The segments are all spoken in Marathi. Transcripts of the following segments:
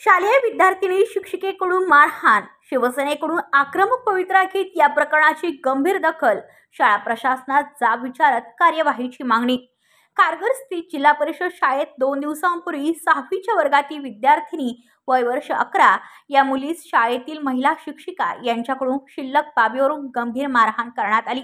शालेय विद्यार्थिनी शिक्षिकेकडून मारहाण, शिवसेनेकडून आक्रमक पवित्रा घेत या प्रकरणाची गंभीर दखल, शाळा प्रशासनात जाब विचारत कार्यवाहीची मागणी। कारगर स्थित जिल्हा परिषद शाळेत 2 दिवसांपूर्वी 6वीच्या वर्गातील विद्यार्थिनी वय वर्ष 11 या मुलीस शाळेतील महिला शिक्षिका यांच्याकडून शिल्लक बाबीवरून गंभीर मारहाण करण्यात आली।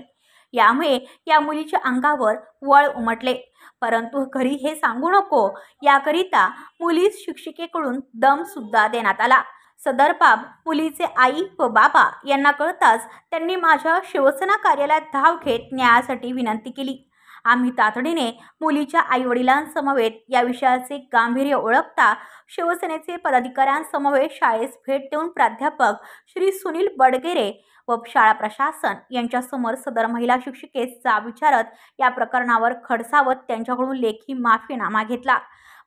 यामुळे या मुलीच्या अंगावर वळ उमटले, परंतु घरी हे सांगू नको याकरिता मुलीस शिक्षिकेकडून दम सुद्धा देण्यात आला। सदर बाब मुलीचे आई व बाबा यांना कळताच त्यांनी माझ्या शिवसेना कार्यालयात धाव घेत न्यायासाठी विनंती केली। आम्ही तातडीने मुलीच्या आईवडिलांसमवेत या विषयाचे गांभीर्य ओळखता शिवसेनेचे पदाधिकाऱ्यांसमवेत शाळेस भेट देऊन प्राध्यापक श्री सुनील बडगेरे व शाळा प्रशासन यांच्यासमोर सदर महिला शिक्षिकेस जाब विचारत या प्रकरणावर खडसावत त्यांच्याकडून लेखी माफीनामा घेतला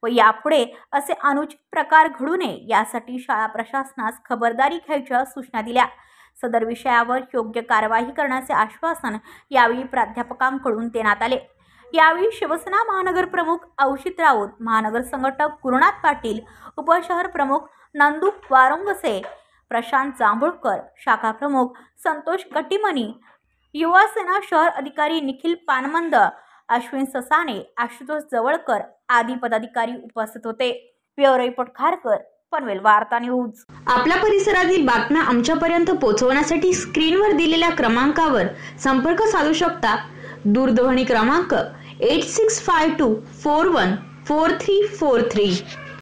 व यापुढे असे अनुचित प्रकार घडू नये यासाठी शाळा प्रशासनास खबरदारी घ्यायच्या सूचना दिल्या। सदर विषयावर योग्य कार्यवाही करण्याचे आश्वासन यावेळी प्राध्यापकांकडून देण्यात आले। यावेळी शिवसेना महानगर प्रमुख औषित राऊत, महानगर संघटक गुरुनाथ पाटील, उपशहर प्रमुख नंदू वारंगसे, प्रशांत जांभूळकर, शाखा प्रमुख संतोष कटिमनी, युवा सेना शहर अधिकारी निखिल पानमंद, अश्विन ससाने, आशुतोष जवळकर आदी पदाधिकारी उपस्थित होते। ब्युरो रिपोर्ट खारकर, पनवेल वार्ता न्यूज। आपल्या परिसरातील बातम्या आमच्यापर्यंत पोहोचवण्यासाठी स्क्रीनवर दिलेल्या क्रमांकावर संपर्क साधू शकता। दूरध्वनी क्रमांक 8652414343।